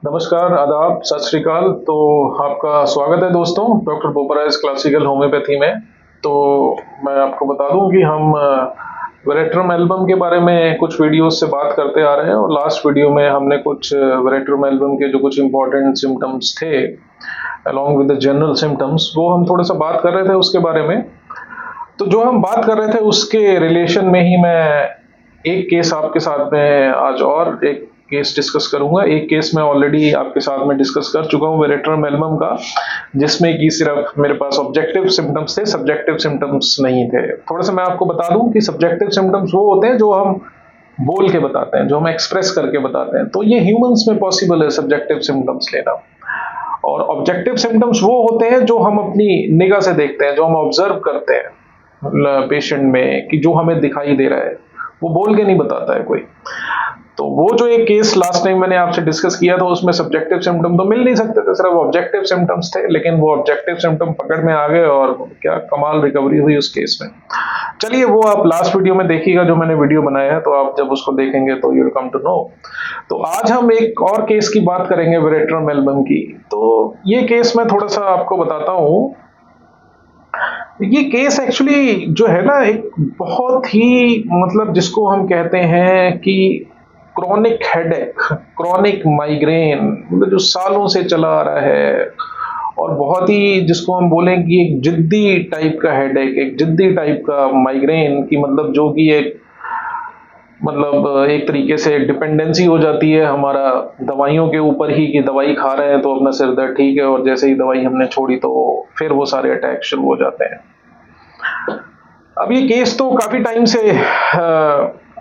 नमस्कार, आदाब, सत श्री अकाल। तो आपका स्वागत है दोस्तों डॉक्टर बोपराज क्लासिकल होम्योपैथी में। तो मैं आपको बता दूं कि हम वेरेट्रम एल्बम के बारे में कुछ वीडियोस से बात करते आ रहे हैं और लास्ट वीडियो में हमने कुछ वेरेट्रम एल्बम के जो कुछ इंपॉर्टेंट सिम्टम्स थे along with the general symptoms वो हम थोड़ा सा बात कर रहे थे उसके बारे में। तो जो हम बात कर रहे थे उसके रिलेशन में ही मैं एक केस आपके साथ में आज और एक केस डिस्कस करूंगा। एक केस मैं ऑलरेडी आपके साथ में डिस्कस कर चुका हूं वेरेट्रम एल्बम का, जिसमें कि सिर्फ मेरे पास ऑब्जेक्टिव सिम्टम्स थे, सब्जेक्टिव सिम्टम्स नहीं थे। थोड़ा सा मैं आपको बता दूं कि सब्जेक्टिव सिम्टम्स वो होते हैं जो हम बोल के बताते हैं, जो हम एक्सप्रेस करके बताते हैं। तो ये ह्यूमंस में पॉसिबल है सब्जेक्टिव सिम्टम्स लेना। और ऑब्जेक्टिव सिम्टम्स वो होते हैं जो हम अपनी निगाह से देखते हैं, जो हम ऑब्जर्व करते हैं पेशेंट में कि जो हमें दिखाई दे रहा है, वो बोल के नहीं बताता है कोई। तो वो जो एक केस लास्ट टाइम मैंने आपसे डिस्कस किया था उसमें सब्जेक्टिव सिम्टम तो मिल नहीं सकते थे, सिर्फ ऑब्जेक्टिव सिम्टम्स थे। लेकिन वो ऑब्जेक्टिव सिम्टम पकड़ में आ गए और क्या कमाल रिकवरी हुई उस केस में। चलिए वो आप लास्ट वीडियो में देखिएगा जो मैंने वीडियो बनाया है, तो आप जब उसको देखेंगे तो you will come to know. तो आज हम एक और केस की बात करेंगे वेरेट्रम एल्बम की। तो ये केस मैं थोड़ा सा आपको बताता हूँ। ये केस एक्चुअली जो है ना एक बहुत ही मतलब जिसको हम कहते हैं कि क्रॉनिक हेडेक, क्रॉनिक माइग्रेन, मतलब जो सालों से चला आ रहा है और बहुत ही जिसको हम बोलें कि एक जिद्दी टाइप का हेडेक, एक जिद्दी टाइप का माइग्रेन की मतलब जो कि एक मतलब एक तरीके से डिपेंडेंसी हो जाती है हमारा दवाइयों के ऊपर ही कि दवाई खा रहे हैं तो अपना सिर दर्द ठीक है और जैसे ही दवाई हमने छोड़ी तो फिर वो सारे अटैक शुरू हो जाते हैं। अब ये केस तो काफी टाइम से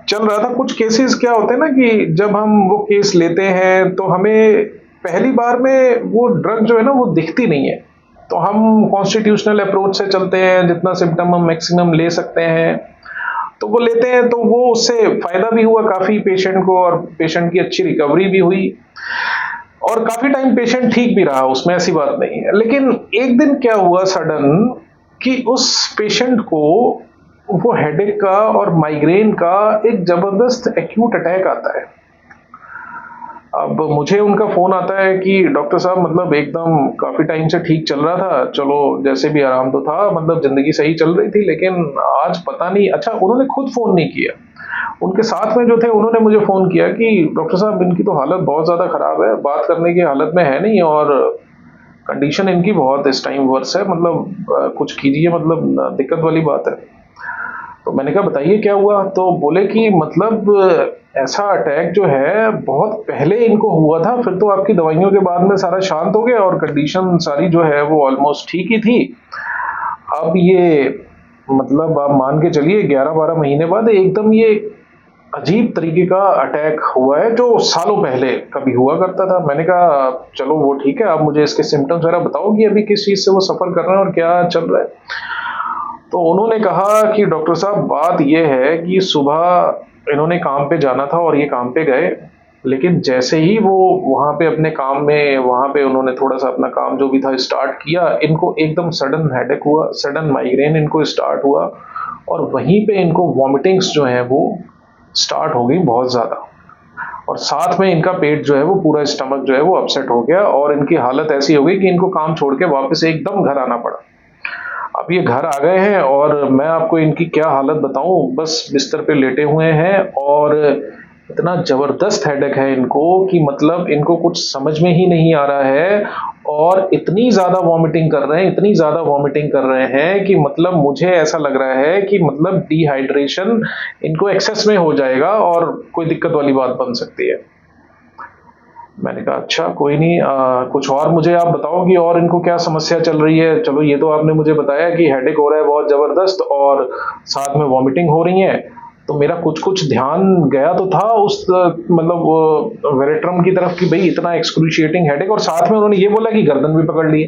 चल रहा था। कुछ केसेस क्या होते हैं ना कि जब हम वो केस लेते हैं तो हमें पहली बार में वो ड्रग जो है ना वो दिखती नहीं है, तो हम कॉन्स्टिट्यूशनल अप्रोच से चलते हैं, जितना सिम्टम हम मैक्सिमम ले सकते हैं तो वो लेते हैं। तो वो उससे फायदा भी हुआ काफी पेशेंट को और पेशेंट की अच्छी रिकवरी भी हुई और काफी टाइम पेशेंट ठीक भी रहा, उसमें ऐसी बात नहीं है। लेकिन एक दिन क्या हुआ सडन कि उस पेशेंट को वो हेडेक का और माइग्रेन का एक जबरदस्त एक्यूट अटैक आता है। अब मुझे उनका फोन आता है कि डॉक्टर साहब मतलब एकदम काफी टाइम से ठीक चल रहा था, चलो जैसे भी आराम तो था, मतलब जिंदगी सही चल रही थी, लेकिन आज पता नहीं। अच्छा, उन्होंने खुद फोन नहीं किया, उनके साथ में जो थे उन्होंने मुझे फोन किया कि डॉक्टर साहब इनकी तो हालत बहुत ज्यादा खराब है, बात करने की हालत में है नहीं और कंडीशन इनकी बहुत इस टाइम वर्स है, मतलब कुछ कीजिए, मतलब दिक्कत वाली बात है। तो मैंने कहा बताइए क्या हुआ। तो बोले कि मतलब ऐसा अटैक जो है बहुत पहले इनको हुआ था, फिर तो आपकी दवाइयों के बाद में सारा शांत हो गया और कंडीशन सारी जो है वो ऑलमोस्ट ठीक ही थी। अब ये मतलब आप मान के चलिए 11-12 महीने बाद एकदम ये अजीब तरीके का अटैक हुआ है जो सालों पहले कभी हुआ करता था। मैंने कहा चलो वो ठीक है, आप मुझे इसके सिम्टम्स जरा बताओ कि अभी किस चीज से वो सफर कर रहे हैं और क्या चल रहा है। तो उन्होंने कहा कि डॉक्टर साहब बात यह है कि सुबह इन्होंने काम पे जाना था और ये काम पे गए, लेकिन जैसे ही वो वहां पे अपने काम में वहां पे उन्होंने थोड़ा सा अपना काम जो भी था स्टार्ट किया, इनको एकदम सडन हेडेक हुआ, सडन माइग्रेन इनको स्टार्ट हुआ और वहीं पे इनको वॉमिटिंग्स जो है वो स्टार्ट हो गई बहुत ज्यादा। और साथ में इनका पेट जो है वो पूरा स्टमक जो है वो अपसेट हो गया और इनकी हालत ऐसी हो गई कि इनको काम छोड़ के वापस एकदम घर आना पड़ा। अब ये घर आ गए हैं और मैं आपको इनकी क्या हालत बताऊं, बस बिस्तर पे लेटे हुए हैं और इतना जबरदस्त हेडेक है इनको कि मतलब इनको कुछ समझ में ही नहीं आ रहा है और इतनी ज्यादा वॉमिटिंग कर रहे हैं, इतनी ज्यादा वॉमिटिंग कर रहे हैं कि मतलब मुझे ऐसा लग रहा है कि मतलब डिहाइड्रेशन इनको एक्सेस में हो जाएगा और कोई दिक्कत वाली बात बन सकती है। मैंने कहा अच्छा कोई नहीं, कुछ और मुझे आप बताओ कि और इनको क्या समस्या चल रही है। चलो ये तो आपने मुझे बताया कि हेडेक हो रहा है बहुत जबरदस्त और साथ में वॉमिटिंग हो रही है। तो मेरा कुछ कुछ ध्यान गया तो था उस मतलब वेरेट्रम की तरफ कि भाई इतना एक्सक्रूशिएटिंग हेडेक, और साथ में उन्होंने ये बोला कि गर्दन भी पकड़ ली है।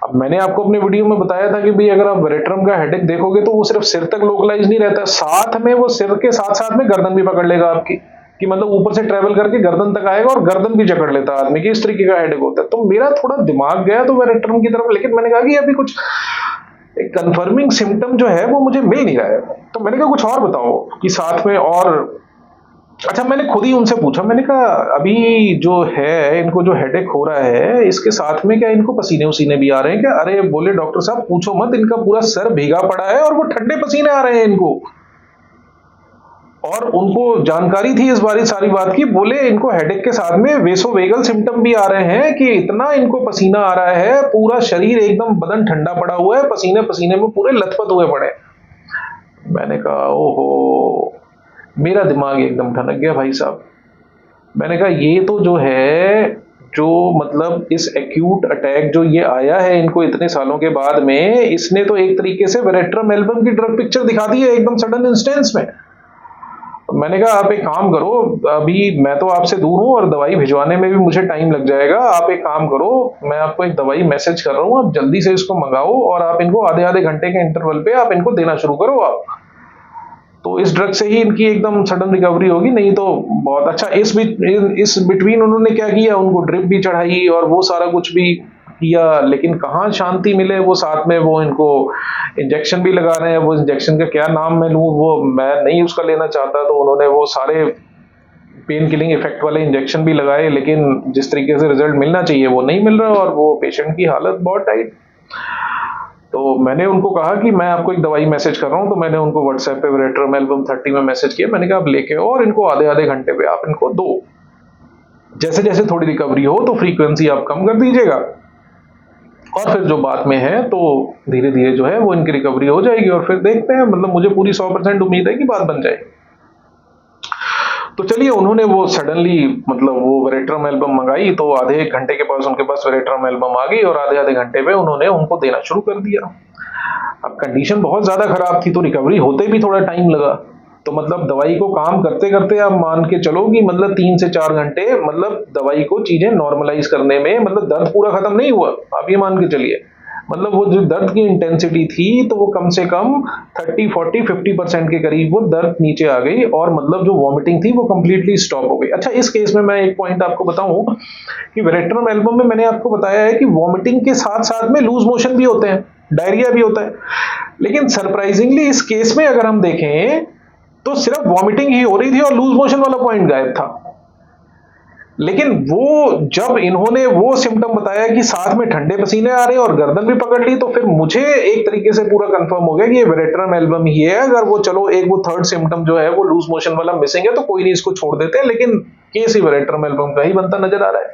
अब मैंने आपको अपने वीडियो में बताया था कि भाई अगर आप वेरेट्रम का हेडेक देखोगे तो वो सिर्फ सिर तक लोकलाइज नहीं रहता, साथ में वो सिर के साथ साथ में गर्दन भी पकड़ लेगा आपकी, कि मतलब ऊपर से ट्रेवल करके गर्दन तक आएगा और गर्दन भी जकड़ लेता है आदमी की, इस तरीके का हेडेक होता है। तो मेरा थोड़ा दिमाग गया तो वेरेट्रम की तरफ, लेकिन मैंने कहा कि अभी कुछ एक कंफर्मिंग सिम्टम जो है वो मुझे मिल नहीं रहा है। तो मैंने कहा कुछ और बताओ कि साथ में और अच्छा, मैंने खुद ही उनसे पूछा, मैंने कहा अभी जो है इनको जो हेडेक हो रहा है इसके साथ में क्या इनको पसीने वसीने भी आ रहे हैं क्या? अरे बोले डॉक्टर साहब पूछो मत, इनका पूरा सर भीगा पड़ा है और वो ठंडे पसीने आ रहे हैं इनको। और उनको जानकारी थी इस बारी सारी बात की, बोले इनको हेडेक के साथ में वेसोवेगल सिम्टम भी आ रहे हैं कि इतना इनको पसीना आ रहा है, पूरा शरीर एकदम बदन ठंडा पड़ा हुआ है, पसीने पसीने में पूरे लथपथ हुए पड़े हैं। मैंने कहा ओहो, मेरा दिमाग एकदम ठनक गया भाई साहब। मैंने कहा ये तो जो है, जो मतलब इस एक्यूट अटैक जो ये आया है इनको इतने सालों के बाद में, इसने तो एक तरीके से वेरेट्रम एल्बम की ड्रग पिक्चर दिखा दी है एकदम सडन इंस्टेंस में। मैंने कहा आप एक काम करो, अभी मैं तो आपसे दूर हूँ और दवाई भिजवाने में भी मुझे टाइम लग जाएगा, आप एक काम करो, मैं आपको एक दवाई मैसेज कर रहा हूँ, आप जल्दी से इसको मंगाओ और आप इनको आधे आधे घंटे के इंटरवल पे आप इनको देना शुरू करो आप। तो इस ड्रग से ही इनकी एकदम सडन रिकवरी होगी, नहीं तो बहुत अच्छा। इस बिटवीन उन्होंने क्या किया, उनको ड्रिप भी चढ़ाई और वो सारा कुछ भी किया, लेकिन कहाँ शांति मिले, वो साथ में वो इनको इंजेक्शन भी लगा रहे हैं। वो इंजेक्शन का क्या नाम मैं लूँ, वो मैं नहीं उसका लेना चाहता, तो उन्होंने वो सारे पेन किलिंग इफेक्ट वाले इंजेक्शन भी लगाए, लेकिन जिस तरीके से रिजल्ट मिलना चाहिए वो नहीं मिल रहा और वो पेशेंट की हालत बहुत टाइट। तो मैंने उनको कहा कि मैं आपको एक दवाई मैसेज कर रहा हूँ, तो मैंने उनको व्हाट्सएप पे वेरेट्रम एल्बम 30 में मैसेज किया। मैंने कहा आप लेके आओ और इनको आधे आधे घंटे पे आप इनको दो, जैसे जैसे थोड़ी रिकवरी हो तो फ्रीक्वेंसी आप कम कर दीजिएगा और फिर जो बात में है तो धीरे धीरे जो है वो इनकी रिकवरी हो जाएगी और फिर देखते हैं, मतलब मुझे पूरी 100% उम्मीद है कि बात बन जाएगी। तो चलिए, उन्होंने वो सडनली मतलब वो वेरेट्रम एल्बम मंगाई, तो आधे एक घंटे के पास उनके पास वेरेट्रम एल्बम आ गई और आधे आधे घंटे में उन्होंने उनको देना शुरू कर दिया। अब कंडीशन बहुत ज्यादा खराब थी तो रिकवरी होते भी थोड़ा टाइम लगा। तो मतलब दवाई को काम करते करते आप मान के चलो कि मतलब 3 से 4 घंटे मतलब दवाई को चीजें नॉर्मलाइज करने में, मतलब दर्द पूरा खत्म नहीं हुआ, आप ये मान के चलिए। मतलब वो जो दर्द की इंटेंसिटी थी तो वो कम से कम 30, 40, 50% के करीब वो दर्द नीचे आ गई और मतलब जो वॉमिटिंग थी वो कंप्लीटली स्टॉप हो गई। अच्छा, इस केस में मैं एक पॉइंट आपको बताऊं कि वेरेट्रम एल्बम में मैंने आपको बताया है कि वॉमिटिंग के साथ साथ में लूज मोशन भी होते हैं, डायरिया भी होता है, लेकिन सरप्राइजिंगली इस केस में अगर हम देखें तो सिर्फ वॉमिटिंग ही हो रही थी और लूज मोशन वाला पॉइंट गायब था। लेकिन वो जब इन्होंने वो सिम्टम बताया कि साथ में ठंडे पसीने आ रहे हैं और गर्दन भी पकड़ ली, तो फिर मुझे एक तरीके से पूरा कंफर्म हो गया कि ये वेरेट्रम एल्बम ही है। अगर वो चलो एक वो थर्ड सिम्टम जो है वो लूज मोशन वाला मिसिंग है तो कोई नहीं, इसको छोड़ देते हैं, लेकिन केस ही वेरेट्रम एल्बम का ही बनता नजर आ रहा है।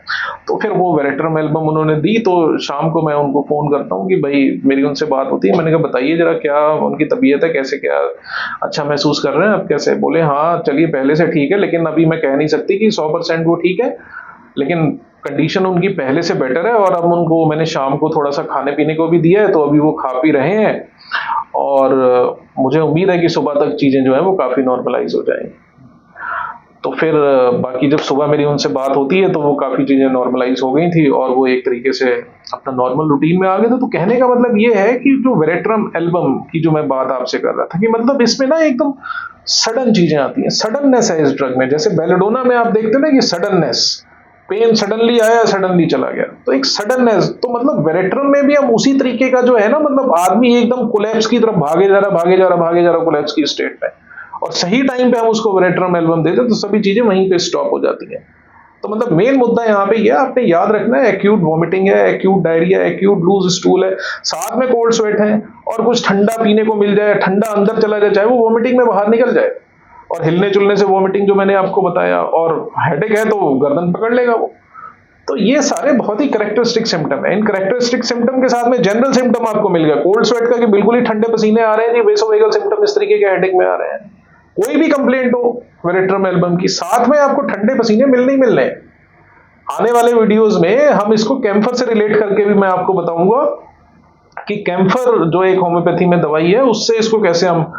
तो फिर वो वेरेट्रम एल्बम उन्होंने दी, तो शाम को मैं उनको फोन करता हूँ कि भाई मेरी उनसे बात होती है, मैंने कहा बताइए जरा क्या उनकी तबीयत है, कैसे क्या अच्छा महसूस कर रहे हैं आप, कैसे? बोले हाँ चलिए पहले से ठीक है, लेकिन अभी मैं कह नहीं सकती कि 100% वो ठीक है, लेकिन कंडीशन उनकी पहले से बेटर है। और अब उनको मैंने शाम को थोड़ा सा खाने पीने को भी दिया है, तो अभी वो खा पी रहे हैं और मुझे उम्मीद है कि सुबह तक चीजें जो है वो काफी नॉर्मलाइज हो जाएंगी। तो फिर बाकी जब सुबह मेरी उनसे बात होती है तो वो काफी चीजें नॉर्मलाइज हो गई थी और वो एक तरीके से अपना नॉर्मल रूटीन में आ गए थे। तो कहने का मतलब ये है कि जो वेरेट्रम एल्बम की जो मैं बात आपसे कर रहा था कि मतलब इसमें ना एकदम सडन चीजें आती हैं, सडननेस है इस ड्रग में। जैसे बेलेडोना में आप देखते हैं ना कि सडननेस, पेन सडनली आया सडनली चला गया, तो एक सडननेस, तो मतलब वेरेट्रम में भी हम उसी तरीके का जो है ना, मतलब आदमी एकदम कोलैप्स की तरफ भागे जा रहा भागे जा रहा भागे जा रहा कोलैप्स की स्टेट में, और सही टाइम पे हम उसको वेरेट्रम एल्बम देते तो सभी चीजें वहीं पे स्टॉप हो जाती हैं। तो मतलब मेन मुद्दा यहाँ पे ये आपने याद रखना है, एक्यूट वॉमिटिंग है, acute diarrhoea, acute loose stool है, साथ में कोल्ड स्वेट है और कुछ ठंडा पीने को मिल जाए, ठंडा अंदर चला जाए, चाहे वो वॉमिटिंग में बाहर निकल जाए, और हिलने चुलने से वॉमिटिंग जो मैंने आपको बताया, और हेडेक है तो गर्दन पकड़ लेगा वो। तो ये सारे बहुत ही कैरेक्टरिस्टिक सिम्टम है। इन कैरेक्टरिस्टिक सिम्टम के साथ में जनरल सिम्टम आपको मिल गया, कोल्ड स्वेट का कि बिल्कुल ही ठंडे पसीने आ रहे हैं जी, वेसोवेगल सिम्टम इस तरीके के हेडेक में आ रहे हैं, कोई भी कंप्लेंट हो वेरेट्रम एल्बम की, साथ में आपको ठंडे पसीने मिलने ही मिलने हैं। आने वाले वीडियोस में हम इसको कैम्फर से रिलेट करके भी मैं आपको बताऊंगा कि कैम्फर जो एक होम्योपैथी में दवाई है उससे इसको कैसे हम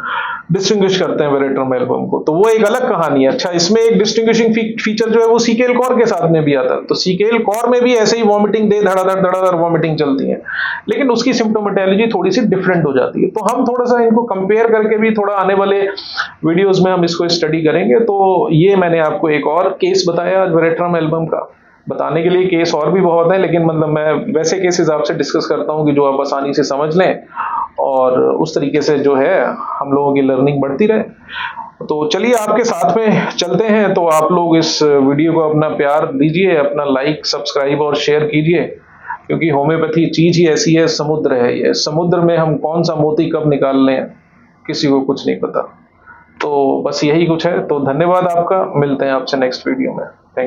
डिस्टिंग्विश करते हैं वेरेट्रम एल्बम को, तो वो एक अलग कहानी है। अच्छा, इसमें एक डिस्टिंग्विशिंग फीचर जो है वो सीकेल कॉर के साथ में भी आता है, तो सीकेल कॉर में भी ऐसे ही वॉमिटिंग दे धड़ाधड़ वॉमिटिंग चलती है, लेकिन उसकी सिम्टोमेटोलॉजी थोड़ी सी डिफरेंट हो जाती है। तो हम थोड़ा सा इनको कंपेयर करके भी थोड़ा आने वाले वीडियोज में हम इसको स्टडी करेंगे। तो ये मैंने आपको एक और केस बताया वेरेट्रम एल्बम का, बताने के लिए केस और भी बहुत है, लेकिन मतलब मैं वैसे केसेस आपसे डिस्कस करता हूं कि जो आप आसानी से समझ लें और उस तरीके से जो है हम लोगों की लर्निंग बढ़ती रहे। तो चलिए आपके साथ में चलते हैं, तो आप लोग इस वीडियो को अपना प्यार दीजिए, अपना लाइक, सब्सक्राइब और शेयर कीजिए, क्योंकि होम्योपैथी चीज़ ही ऐसी है, समुद्र है ये। समुद्र में हम कौन सा मोती कब निकाल लें, किसी को कुछ नहीं पता। तो बस यही कुछ है, तो धन्यवाद आपका, मिलते हैं आपसे नेक्स्ट वीडियो में।